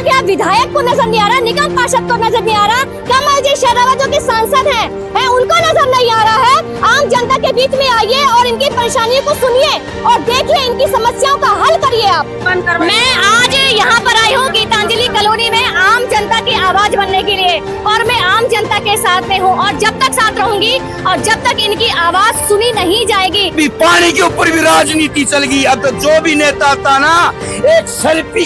कमाल क्या विधायक को नजर नहीं आ रहा, निगम पार्षद को नजर नहीं आ रहा, कमल जी शेरावत जो कि सांसद हैं उनको नजर नहीं आ रहा है। आम जनता के बीच में आइए और इनकी परेशानियों को सुनिए और देखिए, इनकी समस्याओं का हल करिए आप। मैं आज यहाँ पर आई हूँ गीतांजलि कॉलोनी में आम जनता की आवाज बनने के लिए, और मैं आम जनता के साथ में हूँ और जब तक साथ रहूंगी और जब तक इनकी आवाज सुनी नहीं जाएगी। पानी के ऊपर भी राजनीति चल गई। अब तो जो भी नेता आता ना एक सेल्फी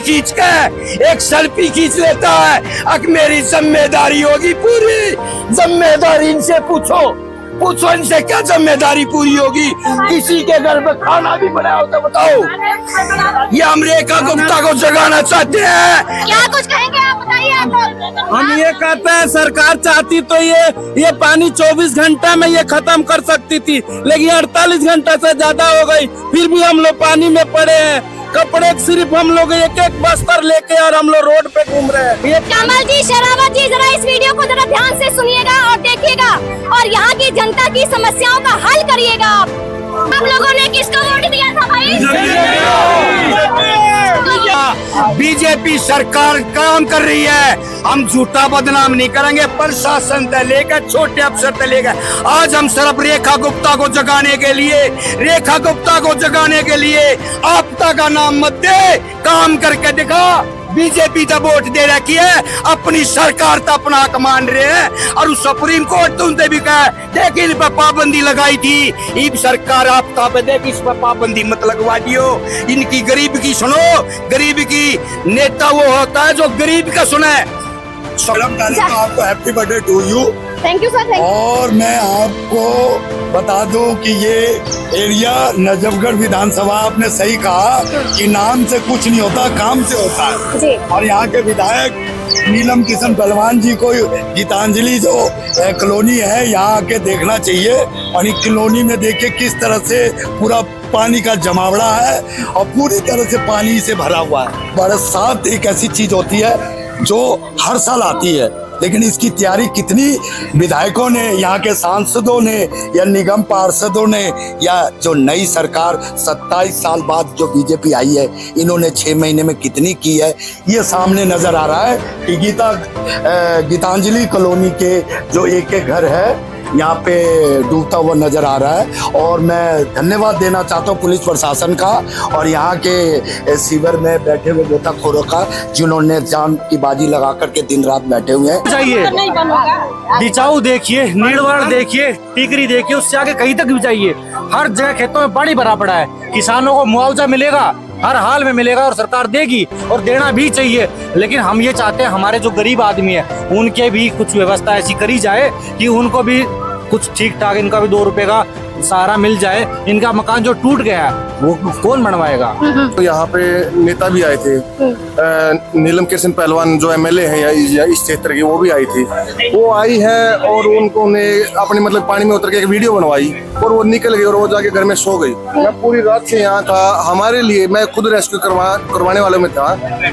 खींच लेता है। अब मेरी जिम्मेदारी होगी पूरी, जिम्मेदारी इनसे पूछो इनसे क्या जिम्मेदारी पूरी होगी। किसी के घर में खाना भी बनाया होता बताओ। ये हम रेखा गुप्ता को जगाना चाहते हैं। क्या कुछ कहेंगे आप, बताइए आप। हम ये कहते हैं सरकार चाहती तो ये पानी 24 घंटे में ये खत्म कर सकती थी, लेकिन 48 घंटे से ज्यादा हो गई, फिर भी हम लोग पानी में पड़े हैं। कपड़े सिर्फ हम लोग एक बस्तर लेके और हम लोग रोड पे घूम रहे हैं। कमल जी शेरावत जी, जरा इस वीडियो को जरा ध्यान से सुनिएगा और देखिएगा और यहाँ की जनता की समस्याओं का हल करिएगा। आप लोगों ने किसको वोट दिया था भाई? बीजेपी सरकार काम कर रही है, हम झूठा बदनाम नहीं करेंगे। प्रशासन से लेकर छोटे अफसर से लेकर आज हम सिर्फ रेखा गुप्ता को जगाने के लिए आपदा का नाम मत दे, काम करके दिखा। बीजेपी तो वोट दे रखी है, अपनी सरकार तो अपना हक मान रहे हैं और उस सुप्रीम कोर्ट तुमसे भी कहा देख इन पर पाबंदी लगाई थी। इब सरकार आपदा पे देख इस पर पाबंदी मत लगवा दियो। इनकी गरीब की सुनो, गरीब की नेता वो होता है जो गरीब का सुने। आपको happy birthday to you. Thank you sir. और मैं आपको बता दूं कि ये एरिया नजफगढ़ विधानसभा, आपने सही कहा कि नाम से कुछ नहीं होता, काम से होता है जी। और यहाँ के विधायक नीलम किशन पहलवान जी को गीतांजलि जो कॉलोनी है यहाँ आके देखना चाहिए। और इस कॉलोनी में देखिए किस तरह से पूरा पानी का जमावड़ा है और पूरी तरह से पानी से भरा हुआ है। बरसात एक ऐसी चीज होती है जो हर साल आती है, लेकिन इसकी तैयारी कितनी विधायकों ने, यहाँ के सांसदों ने या निगम पार्षदों ने या जो नई सरकार 27 साल बाद जो बीजेपी आई है इन्होंने 6 महीने में कितनी की है, ये सामने नजर आ रहा है कि गीतांजलि कॉलोनी के जो एक घर है यहाँ पे डूबता हुआ नजर आ रहा है। और मैं धन्यवाद देना चाहता हूँ पुलिस प्रशासन का और यहाँ के शिविर में बैठे हुए गोताखोरों का, जिन्होंने जान की बाजी लगा करके दिन रात बैठे हुए हैं। चाहिए बिचाऊ देखिए, नीड़वाड़ देखिए, टिकरी देखिए, उससे आगे कहीं तक भी चाहिए। हर जगह खेतों में पानी भरा पड़ा है। किसानों को मुआवजा मिलेगा, हर हाल में मिलेगा और सरकार देगी और देना भी चाहिए। लेकिन हम ये चाहते हैं हमारे जो गरीब आदमी है उनके भी कुछ व्यवस्था ऐसी करी जाए कि उनको भी कुछ ठीक ठाक, इनका भी 2 रुपए का सहारा मिल जाए। इनका मकान जो टूट गया है वो कौन बनवाएगा? तो यहाँ पे नेता भी आए थे, नीलम किशन पहलवान जो एमएलए हैं या इस क्षेत्र की, वो भी आई थी। वो आई है और उनको ने अपने मतलब पानी में उतर के एक वीडियो बनवाई और वो निकल गई और वो जाके घर में सो गई। मैं पूरी रात से यहाँ था, हमारे लिए, मैं खुद रेस्क्यू करवाने वालों में था,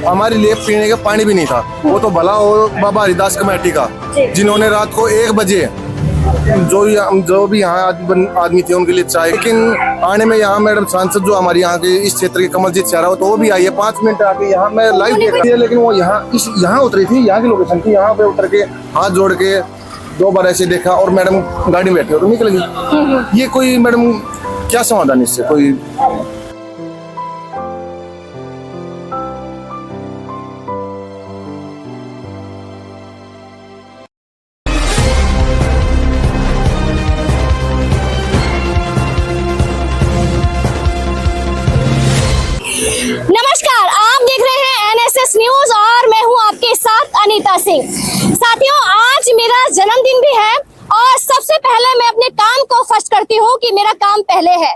हमारे लिए पीने का पानी भी नहीं था। वो तो भला हो बाबा हरिदास कमेटी का, जिन्होंने रात को 1 बजे जो भी यहाँ आदमी थे उनके लिए चाय, लेकिन आने में यहाँ मैडम सांसद जो हमारी यहाँ के इस क्षेत्र के कमलजीत शेरावत, तो वो भी आई है 5 मिनट आके यहाँ मैं लाइव देख रही है। लेकिन वो यहाँ उतरी थी, यहाँ की लोकेशन थी, यहाँ पे उतर के हाथ जोड़ के 2 बार ऐसे देखा और मैडम गाड़ी में बैठे और निकल गई। ये कोई मैडम क्या समाधान इससे कोई? नमस्कार, आप देख रहे हैं एनएसएस न्यूज और मैं हूं आपके साथ अनीता सिंह। साथियों, आज मेरा जन्मदिन भी है और सबसे पहले मैं अपने काम को फर्स्ट करती हूं कि मेरा काम पहले है।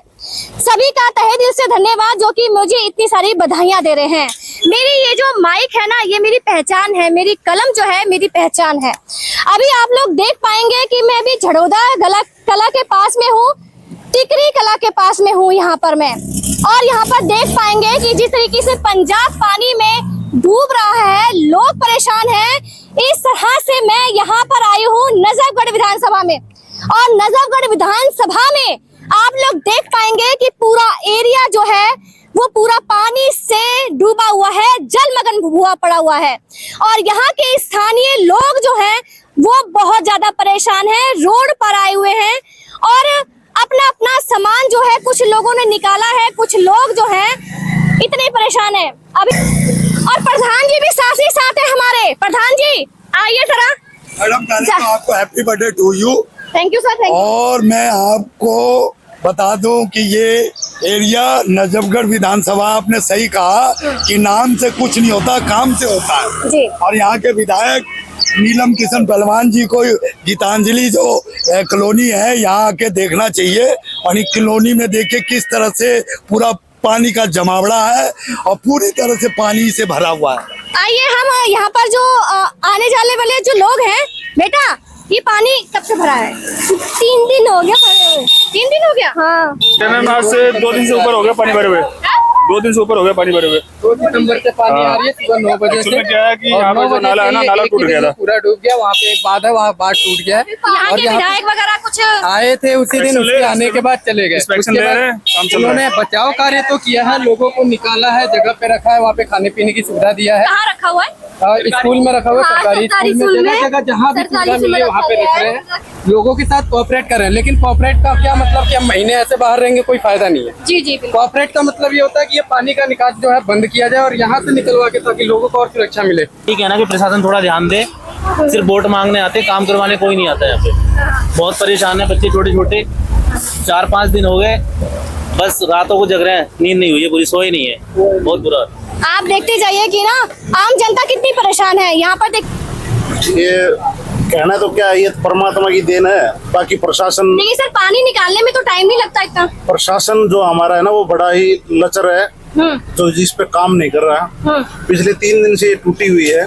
सभी का तहे दिल से धन्यवाद जो कि मुझे इतनी सारी बधाइयां दे रहे हैं। मेरी ये जो माइक है ना, ये मेरी पहचान है, मेरी कलम जो है मेरी पहचान है। अभी आप लोग देख पाएंगे कि मैं अभी झड़ौदा कला के पास में हूँ, टिकरी कला के पास में हूँ यहाँ पर मैं। और यहाँ पर देख पाएंगे कि जिस तरीके से पंजाब पानी में डूब रहा है, लोग परेशान हैं, इस तरह से मैं यहाँ पर आई हूँ नजफगढ़ विधानसभा में। और नजफगढ़ विधानसभा में आप लोग देख पाएंगे कि पूरा एरिया जो है वो पूरा पानी से डूबा हुआ है, जलमग्न हुआ पड़ा हुआ है। और यहाँ के स्थानीय लोग जो हैं वो बहुत ज्यादा परेशान हैं, रोड पर आए हुए हैं और अपना अपना सामान जो है कुछ लोगों ने निकाला है, कुछ लोग जो हैं इतने परेशान हैं अभी। और प्रधान जी भी साथ ही साथ है हमारे। प्रधान जी आइए जरा। मैडम पहले तो आपको happy birthday to you. Thank you sir, thank you. और मैं आपको बता दूं कि ये एरिया नजफगढ़ विधानसभा, आपने सही कहा कि नाम से कुछ नहीं होता, काम से होता है जी। और यहाँ के विधायक नीलम किशन पहलवान जी को गीतांजलि जो कॉलोनी है यहाँ आके देखना चाहिए। और इस कॉलोनी में देखिए किस तरह से पूरा पानी का जमावड़ा है और पूरी तरह से पानी से भरा हुआ है। आइए हम यहाँ पर जो आने जाने वाले जो लोग हैं, बेटा ये पानी कब से भरा है? 3 दिन हो गया भरे हुए। 3 दिन हो गया? हाँ मैम आज से 2 दिन से ऊपर हो गया पानी भरे हुए। 2 दिन से ऊपर हो गया पानी भरे हुए। 2 दिसंबर से पानी आ रही है सुबह 9 बजे से। क्या है कि यहाँ पर जो नाला है ना, नाला टूट गया था, पूरा डूब गया। वहाँ पे एक बांध है, वहाँ बांध टूट गया है। यहाँ और के यहाँ विधायक वगैरह कुछ आए थे उसी दिन, उसके आने के बाद चले गए। इंस्पेक्शन उसके ले बाद रहे हैं, काम चल रहा उन्होंने बचाव कार्य तो किया है, लोगों को निकाला है, जगह पे रखा है, वहाँ पे खाने पीने की सुविधा दिया है। कहाँ रखा हुआ है? स्कूल में रखा हुआ है, हाँ, सरकारी स्कूल में, जगह जगह जहाँ भी सरकारी सुविधा स्कूल में मिले वहाँ पे रखा रख गया रहे है। हैं, लोगों के साथ कोऑपरेट कर रहे हैं। लेकिन कोऑपरेट का क्या मतलब कि हम महीने ऐसे बाहर रहेंगे, कोई फायदा नहीं है। जी जी बिल्कुल। कोऑपरेट का मतलब ये होता है कि ये पानी का निकास जो है बंद किया जाए और यहाँ से निकलवा के, ताकि लोगों को और सुरक्षा मिले। ठीक है ना कि प्रशासन थोड़ा ध्यान दे। सिर्फ वोट मांगने आते, काम करवाने कोई नहीं आता यहाँ पे। बहुत परेशान है बच्चे, छोटे छोटे। 4-5 दिन हो गए, बस रातों को जग रहे हैं, नींद नहीं हुई है, पूरी सोई नहीं है, बहुत बुरा। आप देखते जाइए कि ना आम जनता कितनी परेशान है यहाँ पर। ये कहना तो क्या है, ये परमात्मा की देन है। बाकी प्रशासन, देखिए सर, पानी निकालने में तो टाइम नहीं लगता इतना। प्रशासन जो हमारा है ना वो बड़ा ही लचर है, तो जिस पे काम नहीं कर रहा। पिछले 3 दिन से ये टूटी हुई है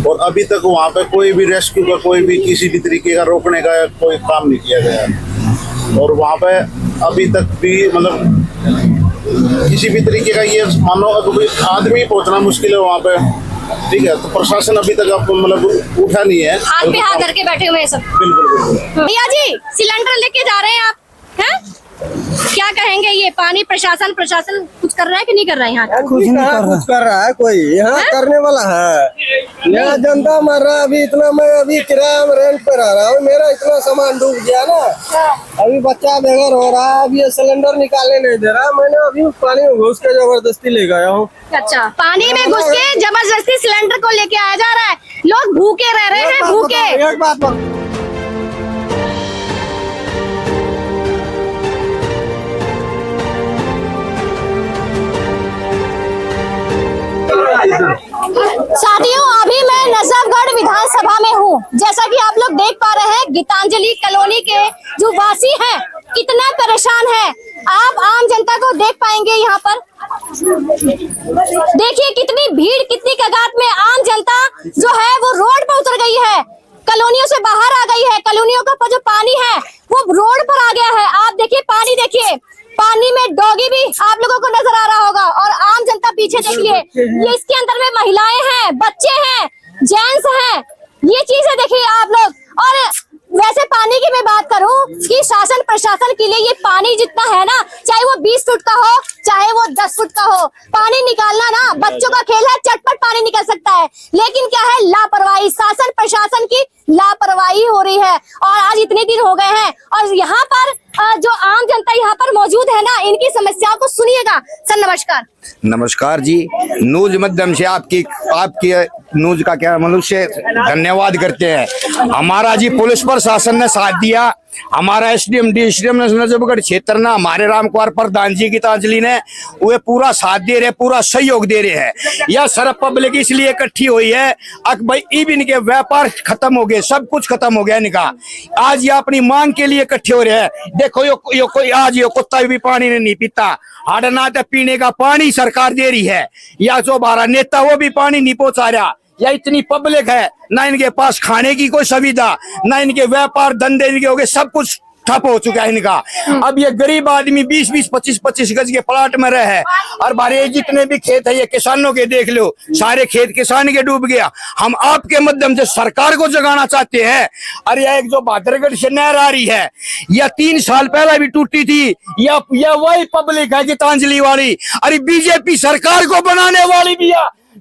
और अभी तक वहाँ पे कोई भी रेस्क्यू का, कोई भी किसी भी तरीके का रोकने का कोई काम नहीं किया गया। और वहाँ पे अभी तक भी मतलब किसी भी तरीके का ये मानो कोई आदमी पहुँचना मुश्किल है वहाँ पे। ठीक है, तो प्रशासन अभी तक आपको मतलब उठा नहीं है, हाथ पे हाथ करके बैठे हुए हैं सब। बिल्कुल बिल्कुल। भैया जी सिलेंडर लेके जा रहे हैं आप, हैं? क्या कहेंगे ये पानी प्रशासन कुछ कर रहा है कि नहीं कर रहा है यहाँ? कुछ कर रहा है कोई यहाँ करने वाला है। यहाँ जनता मर रहा है अभी इतना। मैं अभी किराया में रेंट पे रह रहा हूँ, मेरा इतना सामान डूब गया ना। अभी बच्चा बेघर हो रहा है, अभी ये सिलेंडर निकालने नहीं दे रहा। मैंने अभी पानी में घुस के जबरदस्ती ले गया हूँ। अच्छा, पानी में घुस के जबरदस्ती सिलेंडर को लेके आया जा रहा है। लोग भूखे रह रहे हैं, भूखे। एक बात साथियों, अभी मैं नजफगढ़ विधानसभा में हूँ। जैसा कि आप लोग देख पा रहे हैं, गीतांजलि कॉलोनी के जो वासी हैं कितना परेशान है। आप आम जनता को देख पाएंगे यहाँ पर। देखिए कितनी भीड़, कितनी कगार में आम जनता जो है वो रोड पर उतर गई है, कॉलोनियों से बाहर आ गई है। कॉलोनियों का जो पानी है वो रोड पर आ गया है। आप देखिए पानी, देखिए पानी में डॉगी भी आप लोगों को नजर आ रहा होगा। और आम जनता पीछे देखिए, ये इसके अंदर में महिलाएं हैं, बच्चे हैं, जेंट्स हैं। ये चीजें देखिए आप लोग। और वैसे पानी की मैं बात करूं कि शासन प्रशासन के लिए ये पानी जितना है ना, चाहे वो 20 फुट का हो, चाहे वो 10 फुट का हो, पानी निकालना ना बच्चों का खेल है। चटपट पानी निकल सकता है, लेकिन क्या है, लापरवाही, शासन प्रशासन की लापरवाही हो रही है। और आज इतने दिन हो गए हैं और यहाँ पर जो आम जनता यहाँ पर मौजूद है ना, इनकी समस्याओं को सुनिएगा। सर नमस्कार। नमस्कार जी। न्यूज माध्यम से आपकी न्यूज का क्या मनुष्य धन्यवाद करते हैं। हमारा जी पुलिस प्रशासन ने साथ दिया, हमारा एसडीएम डीएसडीएम नजफगढ़ क्षेत्र ना, हमारे रामकुमार प्रधान जी गीतांजलि ने वे पूरा साथ दे रहे, पूरा सहयोग दे रहे हैं। यह सारा पब्लिक इसलिए इकट्ठी हुई है अब भाई इवन के व्यापार खत्म हो गए, सब कुछ खत्म हो गया इनका। आज ये अपनी मांग के लिए इकट्ठे हो रहे हैं। देखो यो कोई आज यो कुत्ता भी पानी नहीं पीता, हाडना तो पीने का पानी सरकार दे रही है, या जो हमारा नेता वो भी पानी नहीं पहुंचा रहा। या इतनी पब्लिक है, ना इनके पास खाने की कोई सुविधा, ना इनके व्यापार धंधे इनके हो गए, सब कुछ ठप हो चुका है इनका। अब ये गरीब आदमी 20-20, 25-25 गज के प्लाट में रहे हैं और बारे जितने भी खेत है ये किसानों के देख लो, सारे खेत किसान के डूब गया। हम आपके माध्यम से सरकार को जगाना चाहते हैं। और यह एक जो भादरगढ़ से नहर आ रही है, यह 3 साल पहले भी टूटी थी। यह वही पब्लिक है गीतांजलि वाली, अरे बीजेपी सरकार को बनाने वाली भी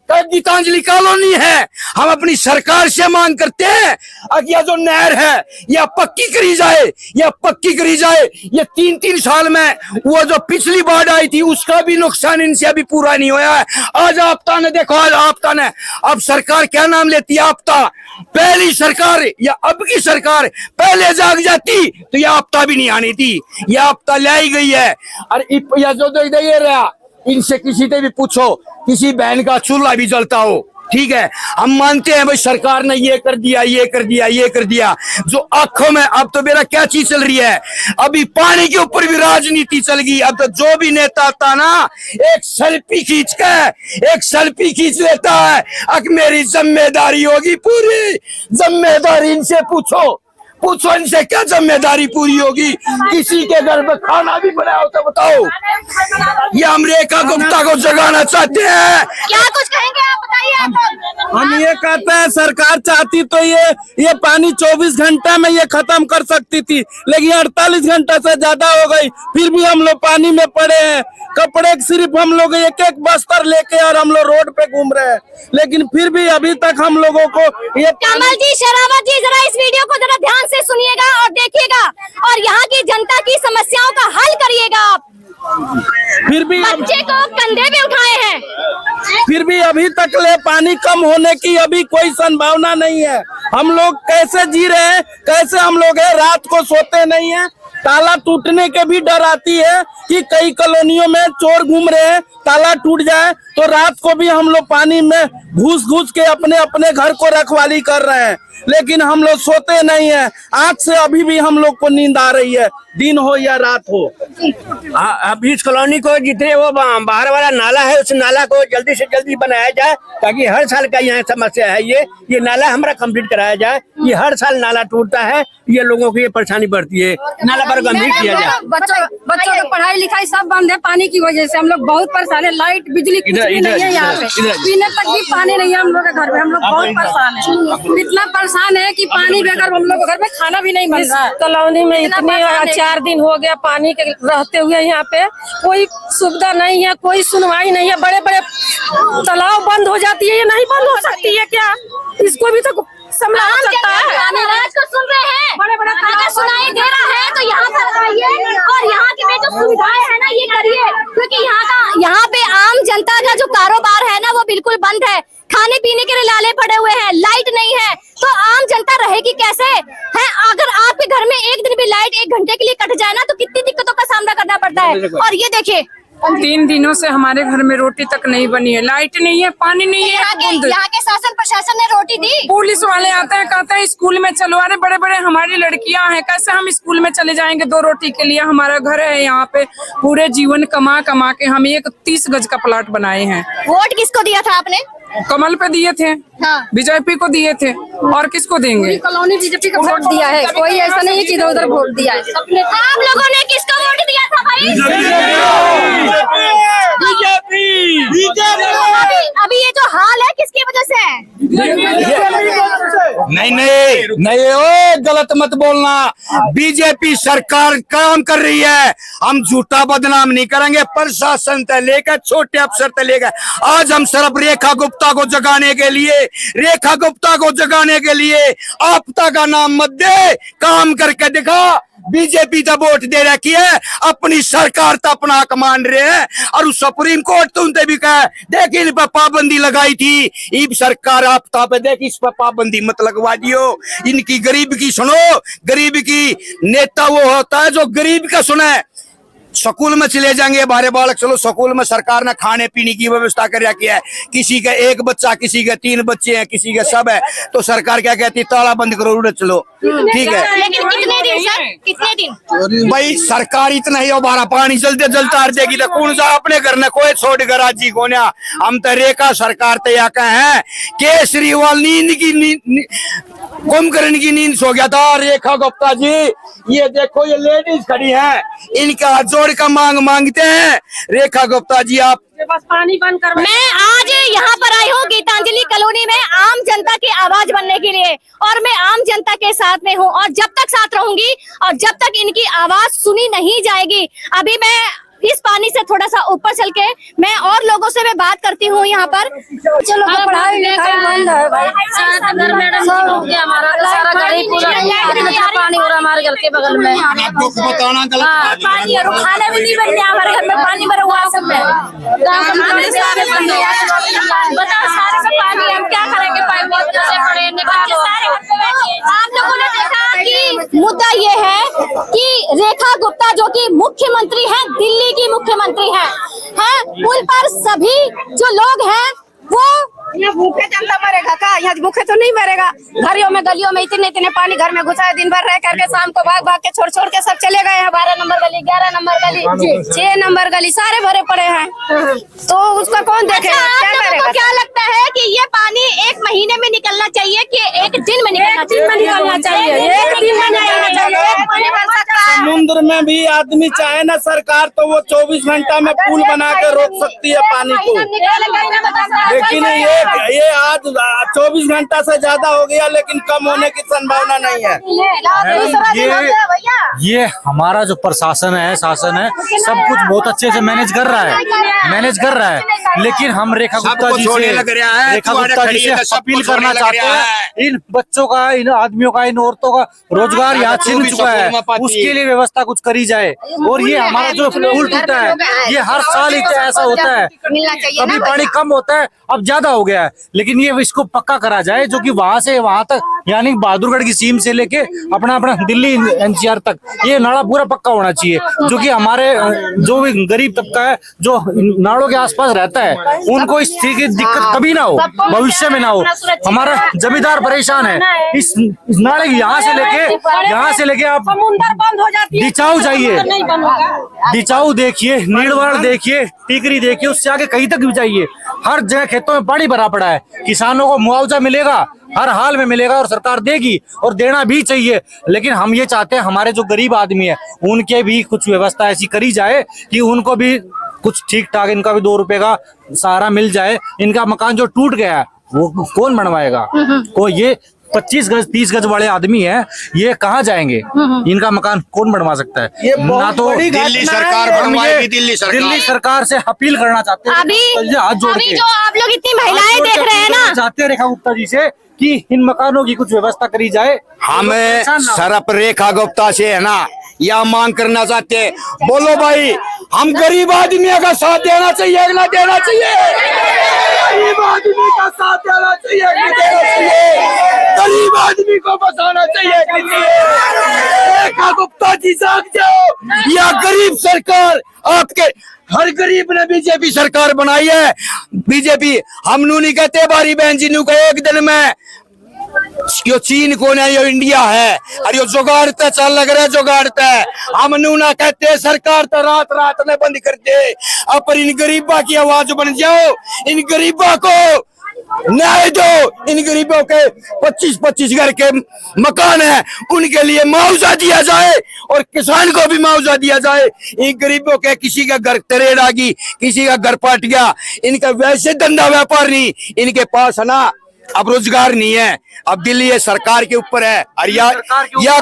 गीतांजलि कॉलोनी है। हम अपनी सरकार से मांग करते हैं कि यह जो नहर है यह पक्की करी जाए, यह पक्की करी जाए। ये 3-3 साल में वो जो पिछली बाढ़ आई थी उसका भी नुकसान इनसे अभी पूरा नहीं हुआ है। आज आपता ने देखो, आज आपता ने, अब सरकार क्या नाम लेती है? आपता। पहली सरकार या अब की सरकार पहले जाग जाती तो यह आपता भी नहीं आनी थी, यह आपता लाई गई है। और यह जो ये रहा, इनसे किसी से भी पूछो, किसी बहन का चूल्हा भी जलता हो, ठीक है, हम मानते हैं भाई सरकार ने ये कर दिया, ये कर दिया, ये कर दिया। जो आंखों में अब तो मेरा क्या चीज चल रही है, अभी पानी के ऊपर भी राजनीति चल गई। अब तो जो भी नेता आता ना, एक सेल्फी खींच लेता है। अब मेरी जिम्मेदारी होगी पूरी, जिम्मेदारी इनसे पूछो इनसे क्या जिम्मेदारी पूरी होगी? किसी के घर में खाना भी बनाया हो तो बताओ। ये हम रेखा गुप्ता को जगाना चाहते हैं। क्या कुछ कहेंगे आप, बताइए आप। हम ये कहते हैं सरकार चाहती तो ये पानी 24 घंटे में ये खत्म कर सकती थी, लेकिन 48 घंटे से ज्यादा हो गई, फिर भी हम लोग पानी में पड़े हैं। कपड़े सिर्फ हम लोग एक बस्तर लेके और हम लोग रोड पे घूम रहे हैं, लेकिन फिर भी अभी तक हम लोगों को ये कमल जी, शरावत जी, जरा इस वीडियो को जरा ध्यान से सुनिएगा और देखिएगा और यहाँ की जनता की समस्याओं का हल करिएगा आप। फिर भी बच्चे को कंधे पे उठाए हैं, फिर भी अभी तक ले पानी कम होने की अभी कोई संभावना नहीं है। हम लोग कैसे जी रहे हैं, कैसे हम लोग है, रात को सोते नहीं है। ताला टूटने के भी डर आती है कि कई कॉलोनियों में चोर घूम रहे हैं, ताला टूट जाए तो रात को भी हम लोग पानी में घुस के अपने अपने घर को रखवाली कर रहे हैं, लेकिन हम लोग सोते नहीं है। आँख से अभी भी हम लोग को नींद आ रही है, दिन हो या रात हो। अभी इस कॉलोनी को जितने वो बाहर वाला नाला है, उस नाला को जल्दी से जल्दी बनाया जाए, ताकि हर साल का यहाँ समस्या है। ये नाला हमारा कंप्लीट कराया जाए। ये हर साल नाला टूटता है, ये लोगों को ये परेशानी बढ़ती है। नाला पर कंप्लीट किया जाए। बच्चों की पढ़ाई लिखाई सब बंद है पानी की वजह से। हम लोग बहुत परेशान है, लाइट बिजली कुछ भी नहीं है यहाँ पे, पीने तक भी पानी नहीं है हम लोग के घर में। हम लोग बहुत परेशान है, इतना परेशान है कि पानी बगैर हम लोग घर में खाना भी नहीं बन रहा है। कॉलोनी में इतने 4 दिन हो गया पानी के रहते हुए, यहाँ पे कोई सुविधा नहीं है, कोई सुनवाई नहीं है। बड़े बड़े तालाब बंद हो जाती है, ये नहीं बंद हो सकती है क्या? इसको भी तो संभालना सकता है। आवाज को सुन रहे हैं, बड़े अगर सुनाई दे रहा है तो यहाँ पर आइए और यहाँ की जो सुविधाएं है ना ये करिए, क्योंकि यहाँ पे आम जनता का जो कारोबार है ना वो बिल्कुल बंद है। खाने पीने के लिए लाले पड़े हुए हैं, लाइट नहीं है, तो आम जनता रहेगी कैसे है? अगर आपके घर में एक दिन भी लाइट 1 घंटे के लिए कट जाए ना तो कितनी दिक्कतों का सामना करना पड़ता है। और ये देखिए 3 दिनों से हमारे घर में रोटी तक नहीं बनी है, लाइट नहीं है, पानी नहीं है। यहाँ के शासन प्रशासन ने रोटी दी। पुलिस वाले आते हैं, कहते हैं स्कूल में चलो। अरे बड़े बड़े हमारी लड़कियां हैं, कैसे हम स्कूल में चले जाएंगे 2 रोटी के लिए? हमारा घर है यहाँ पे, पूरे जीवन कमा के हम एक 30 गज का प्लाट बनाए हैं। वोट किसको दिया था आपने? कमल पे दिए थे, बीजेपी को दिए थे, और किसको देंगे? कॉलोनी बीजेपी को वोट दिया है, कोई ऐसा नहीं है कि इधर उधर वोट दिया है। आप लोगों ने किसको वोट दिया था भाई? अभी ये जो हाल है किसकी वजह से है? नहीं ओ गलत मत बोलना। बीजेपी सरकार काम कर रही है, हम झूठा बदनाम नहीं करेंगे। प्रशासन से लेकर छोटे अफसर से लेकर आज हम सिर्फ रेखा गुप्ता को जगाने के लिए आपता का नाम मत दे, काम करके दिखा। बीजेपी तो वोट दे रखी है, अपनी सरकार तो अपना हक मान रहे हैं। और सुप्रीम कोर्ट तो उनसे भी कहा देख इन पर पाबंदी लगाई थी, इब सरकार आपता पे देख इस पर पाबंदी मत लगवा दियो। इनकी गरीब की सुनो, गरीब की नेता वो होता है जो गरीब का सुने। स्कूल में चले जाएंगे बारे बालक, चलो स्कूल में सरकार ने खाने पीने की व्यवस्था कर रखी है। किसी का 1 बच्चा, किसी के 3 बच्चे हैं, किसी के सब है, तो सरकार क्या कहती है ताला बंद करो उड़े चलो, ठीक है। लेकिन कितने दिन सर, कितने दिन? भाई सरकार इतना ही हमारा पानी जल्दी जल्दी आर देगी तो कौन सा अपने घर ने कोई छोड़ कर राजी को ना। हम तो रेखा सरकार तैयार है, केजरीवाल नींद की कुंभकर्ण की नींद सो गया था। रेखा गुप्ता जी, ये देखो ये लेडीज खड़ी हैं, इनका हाथ जोड़ कर मांगते हैं। रेखा गुप्ता जी आप बस पानी बंद कर। मैं आज यहाँ पर आई हूँ गीतांजलि कॉलोनी में आम जनता की आवाज बनने के लिए, और मैं आम जनता के साथ में हूँ और जब तक साथ रहूंगी और जब तक इनकी आवाज सुनी नहीं जाएगी। अभी मैं इस पानी से थोड़ा सा ऊपर चल के मैं और लोगों से मैं बात करती हूँ यहाँ पर। चलो पढ़ाई लिखाई बंद है भाई, मैडम हो गया हमारा तो सारा गरीब पूरा पानी हो रहा हमारे घर के बगल में। दुख बताना पानी और खाना भी नहीं बन रहा हमारे घर में, पानी भरा हुआ सब में। बताओ सारे से पानी हम क्या करेंगे, पाइप से पड़े निकालो। आप लोगों ने देखा कि मुद्दा ये है कि रेखा गुप्ता जो कि मुख्यमंत्री हैं, दिल्ली की मुख्यमंत्री हैं, उन पर सभी जो लोग हैं वो यहाँ भूखे जनता मरेगा का? यहाँ भूखे तो नहीं मरेगा। घरों में गलियों में इतने इतने पानी घर में घुसा है, दिन भर रह करके शाम को भाग भाग के छोड़ छोड़ के सब चले गए हैं। 12 नंबर गली, 11 नंबर गली, 6 नंबर गली सारे भरे पड़े हैं। तो उसका कौन देखेगा? अच्छा, आप लोगों को क्या लगता है कि ये पानी 1 महीने में निकलना चाहिए कि 1 दिन में निकलना चाहिए? 1 दिन में चाहिए, 1 दिन में निकलना चाहिए। 1 महीने बन सकता है। समुद्र में भी आदमी चाहे ना सरकार तो वो 24 घंटा में पुल बना के रोक सकती है पानी को, लेकिन ये आज 24 घंटा से ज्यादा हो गया, लेकिन कम होने की संभावना नहीं है। ये हमारा जो प्रशासन है, शासन है, सब कुछ बहुत अच्छे से मैनेज कर रहा है, लेकिन हम रेखा गुप्ता जी से अपील करना चाहते हैं, इन बच्चों का, इन आदमियों का, इन औरतों का रोजगार यहाँ छिन चुका है, उसके लिए व्यवस्था कुछ करी जाए। और ये हमारा जो पुल टूटा है, ये हर साल ऐसा होता है, कभी पानी कम होता है, अब ज्यादा हो गया है, लेकिन ये इसको पक्का करा जाए, जो कि वहां से वहां तक, यानी बहादुरगढ़ की सीम से लेके अपना दिल्ली एनसीआर तक ये नाला पूरा पक्का होना चाहिए, जो कि हमारे जो भी गरीब तबका है जो नालों के आसपास रहता है, उनको इस चीज की दिक्कत कभी ना हो, भविष्य में ना हो। हमारा जमींदार परेशान है, इस नाले की यहाँ से लेके आप समुद्र बंद हो जाती है, डिचाऊ जाइए, डिचाऊ देखिए, नीड़वाड़ देखिए, टीकरी देखिए, उससे आगे कहीं तक भी जाइए, हर जगह खेतों में पानी भरा पड़ा है। किसानों को मुआवजा मिलेगा, हर हाल में मिलेगा और सरकार देगी और देना भी चाहिए, लेकिन हम ये चाहते हैं हमारे जो गरीब आदमी है उनके भी कुछ व्यवस्था ऐसी करी जाए कि उनको भी कुछ ठीक ठाक, इनका भी 2 रुपए का सहारा मिल जाए। इनका मकान जो टूट गया है वो कौन बनवाएगा? को ये 25 गज 30 गज वाले आदमी है, ये कहाँ जाएंगे? इनका मकान कौन बनवा सकता है? ना तो दिल्ली सरकार बनवाएगी, दिल्ली सरकार से अपील करना चाहते हैं, अभी जो आप लोग इतनी महिलाएं देख रहे हैं ना, चाहते हैं रेखा गुप्ता जी से कि इन मकानों की कुछ व्यवस्था करी जाए। हमें सरप रेखा गुप्ता से है ना या मांग करना चाहते हैं, बोलो भाई, हम गरीब आदमी का साथ देना चाहिए ना देना चाहिए? गरीब आदमी का साथ देना चाहिए कि देना चाहिए? गरीब आदमी को बचाना चाहिए कि नहीं? रेखा गुप्ता जी जाग जाओ, या गरीब सरकार आपके, हर गरीब ने बीजेपी सरकार बनाई है। बीजेपी हम नू नहीं कहते बारी बहन जी नू को एक दिन में यो चीन को नहीं, यो इंडिया है, और यो जुगाड़ता चल लग रहा है, जुगाड़ता है। हम नू ना कहते सरकार तो रात रात में बंद कर दे, अब पर इन गरीबा की आवाज बन जाओ, इन गरीबा को न्याय दो, इन गरीबों के 25-25 घर के मकान है, उनके लिए मुआवजा दिया जाए और किसान को भी मुआवजा दिया जाए। इन गरीबों के किसी का घर तरेड़ आ गई, किसी का घर पट गया, इनका वैसे धंधा व्यापार नहीं, इनके पास है ना अब रोजगार नहीं है, अब दिल्ली ये सरकार के ऊपर है। और या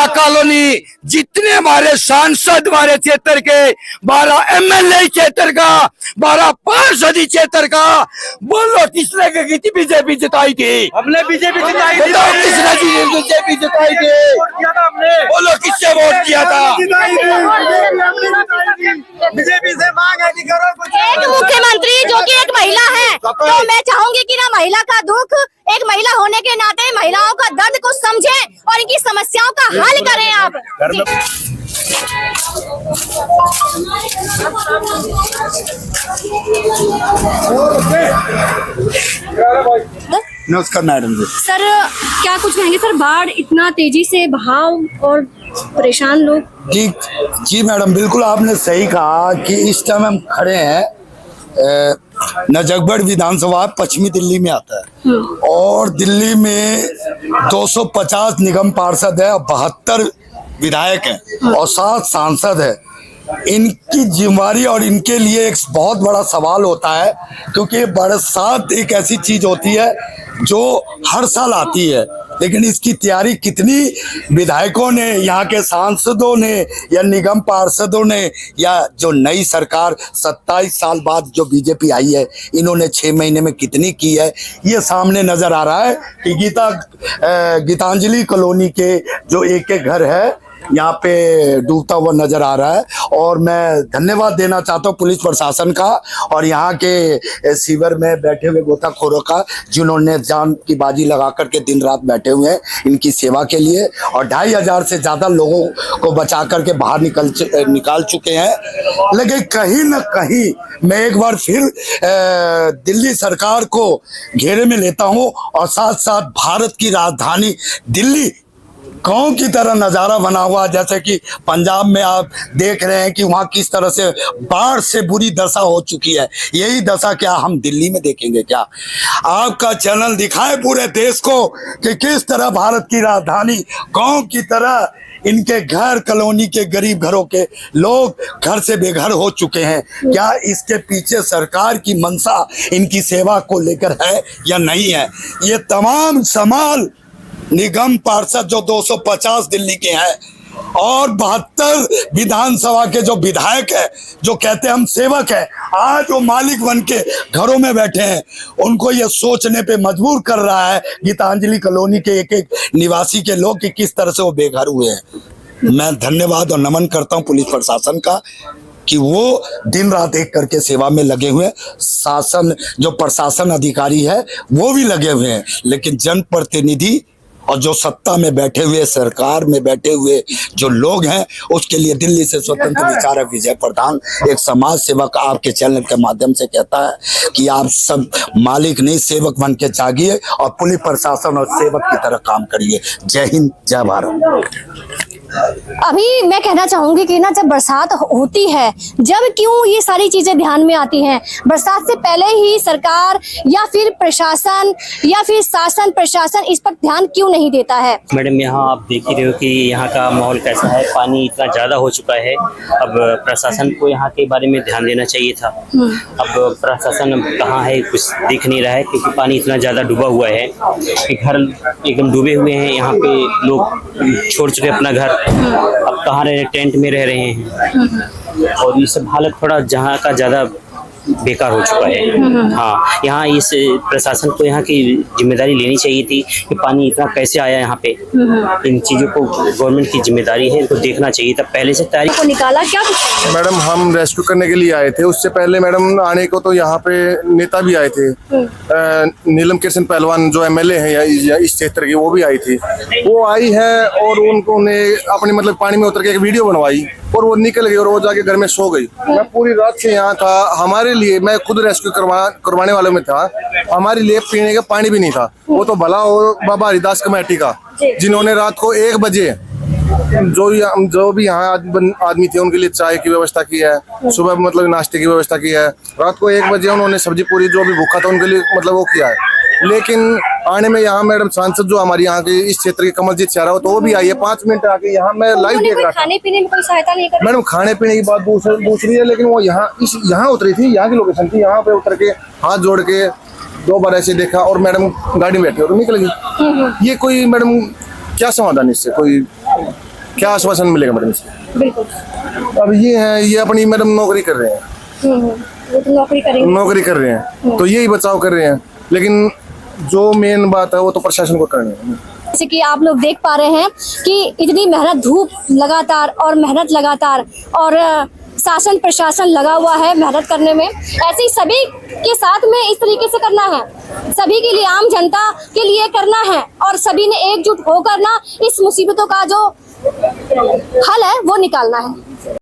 कॉलोनी जितने हमारे सांसद, हमारे क्षेत्र के 12 एमएलए क्षेत्र का, 12 पार्षद क्षेत्र का, बोलो किसने कितनी बीजेपी जिताई थी? हमने बीजेपी जिताई थी। किसने बीजेपी जिताई थी? बोलो किससे वोट किया था? बीजेपी से मांग है कि करो कुछ। एक मुख्यमंत्री जो कि एक महिला है, तो मैं चाहूंगी कि ना महिला का दुख, एक महिला होने के नाते महिलाओं का दर्द को समझें और इनकी समस्याओं का हल करें। आप नमस्कार मैडम जी। सर क्या कुछ कहेंगे सर? बाढ़ इतना तेजी से बहाव और परेशान लोग। जी मैडम, बिल्कुल आपने सही कहा कि इस टाइम हम खड़े हैं नजफगढ़ विधानसभा पश्चिमी दिल्ली में आता है और दिल्ली में 250 निगम पार्षद है और 72 विधायक हैं और 7 सांसद है। इनकी जिम्मेदारी और इनके लिए एक बहुत बड़ा सवाल होता है, क्योंकि बरसात एक ऐसी चीज होती है जो हर साल आती है, लेकिन इसकी तैयारी कितनी विधायकों ने, यहाँ के सांसदों ने या निगम पार्षदों ने या जो नई सरकार 27 साल बाद जो बीजेपी आई है, इन्होंने 6 महीने में कितनी की है, ये सामने नजर आ रहा है कि गीतांजलि कॉलोनी के जो एक घर है यहाँ पे डूबता हुआ नजर आ रहा है। और मैं धन्यवाद देना चाहता हूँ पुलिस प्रशासन का और यहाँ के शिविर में बैठे हुए गोताखोरों का, जिन्होंने जान की बाजी लगा करके दिन रात बैठे हुए हैं इनकी सेवा के लिए, और 2500 से ज्यादा लोगों को बचा करके बाहर निकाल चुके हैं। लेकिन कहीं न कहीं मैं एक बार फिर दिल्ली सरकार को घेरे में लेता हूँ और साथ साथ भारत की राजधानी दिल्ली गांव की तरह नजारा बना हुआ, जैसे कि पंजाब में आप देख रहे हैं कि वहाँ किस तरह से बाढ़ से बुरी दशा हो चुकी है। यही दशा क्या हम दिल्ली में देखेंगे क्या? आपका चैनल दिखाए पूरे देश को कि किस तरह भारत की राजधानी गांव की तरह इनके घर, कॉलोनी के गरीब घरों के लोग घर से बेघर हो चुके हैं। क्या इसके पीछे सरकार की मंशा इनकी सेवा को लेकर है या नहीं है? ये तमाम सवाल निगम पार्षद जो 250 दिल्ली के हैं और 72 विधानसभा के जो विधायक है, जो कहते हैं हम सेवक हैं, आज वो मालिक बन के घरों में बैठे हैं, उनको ये सोचने पे मजबूर कर रहा है गीतांजलि कॉलोनी के एक निवासी के लोग कि किस तरह से वो बेघर हुए हैं। मैं धन्यवाद और नमन करता हूँ पुलिस प्रशासन का कि वो दिन रात एक करके सेवा में लगे हुए हैं। शासन जो प्रशासन अधिकारी है वो भी लगे हुए हैं, लेकिन जनप्रतिनिधि और जो सत्ता में बैठे हुए, सरकार में बैठे हुए जो लोग हैं, उसके लिए दिल्ली से स्वतंत्र विचारक विजय प्रधान एक समाज सेवक आपके चैनल के माध्यम से कहता है कि आप सब मालिक नहीं सेवक बन के जागिए और पुलिस प्रशासन और सेवक की तरह काम करिए। जय हिंद, जय भारत। अभी मैं कहना चाहूंगी कि ना जब बरसात होती है, जब क्यों ये सारी चीजें ध्यान में आती हैं, बरसात से पहले ही सरकार या फिर प्रशासन या फिर शासन प्रशासन इस पर ध्यान क्यों नहीं देता है? मैडम, यहाँ आप देख ही रहे हो कि यहाँ का माहौल कैसा है, पानी इतना ज्यादा हो चुका है। अब प्रशासन को यहाँ के बारे में ध्यान देना चाहिए था। अब प्रशासन अब कहाँ है, कुछ दिख नहीं रहा है, क्योंकि पानी इतना ज्यादा डूबा हुआ है कि घर एकदम डूबे हुए हैं। यहाँ पे लोग छोड़ चुके अपना घर, अब कहाँ रहे, टेंट में रह रहे हैं और ये सब हालत थोड़ा जहाँ का ज्यादा बेकार हो चुका है। हाँ, यहाँ इस प्रशासन को यहाँ की जिम्मेदारी लेनी चाहिए थी कि पानी इतना कैसे आया यहाँ पे। इन चीजों को गवर्नमेंट की जिम्मेदारी है, इनको देखना चाहिए था पहले से। तैयारी को निकाला क्या? मैडम, हम रेस्क्यू करने के लिए आए थे। उससे पहले मैडम आने को तो यहाँ पे नेता भी आए थे। नीलम कृष्ण पहलवान जो MLA है इस क्षेत्र की, वो भी आई थी। वो आई है और उन्होंने अपने मतलब पानी में उतर के एक वीडियो बनवाई और वो निकल गई और वो जाके घर में सो गई। मैं पूरी रात से यहाँ था। हमारे लिए, मैं खुद रेस्क्यू करवाने वालों में था, हमारे लिए पीने का पानी भी नहीं था। वो तो भला हो बाबा हरिदास कमेटी का, जिन्होंने रात को 1 बजे जो भी यहाँ आदमी थे उनके लिए चाय की व्यवस्था की है, सुबह मतलब नाश्ते की व्यवस्था की है। रात को 1 बजे उन्होंने सब्जी पूरी जो भी भूखा था उनके लिए मतलब वो किया है। लेकिन आने में यहाँ मैडम सांसद जो हमारी यहाँ के इस क्षेत्र की कमलजीत चारा हो, तो वो भी आई है 5 मिनट आके यहाँ। मैं लाइव देख रहा था। खाने पीने में कोई सहायता नहीं कर? मैडम, खाने पीने की बात दूसरी है, लेकिन वो यहाँ उतरी थी, यहाँ की लोकेशन थी। यहाँ पे उतर के हाथ जोड़ के 2 बार ऐसे देखा और मैडम गाड़ी में बैठे और निकल गई। ये कोई मैडम क्या समाधान, इससे कोई क्या आश्वासन मिलेगा मैडम इससे? बिल्कुल। अब ये है, ये अपनी मैडम नौकरी कर रहे हैं, वो तो नौकरी कर रहे हैं, तो यही बचाव कर रहे हैं। लेकिन जो मेन बात है वो तो प्रशासन को करनी है। जैसे कि आप लोग देख पा रहे हैं कि इतनी मेहनत, धूप लगातार और मेहनत लगातार और शासन प्रशासन लगा हुआ है मेहनत करने में। ऐसे ही सभी के साथ में इस तरीके से करना है, सभी के लिए, आम जनता के लिए करना है और सभी ने एकजुट होकर ना इस मुसीबतों का जो हल है वो निकालना है।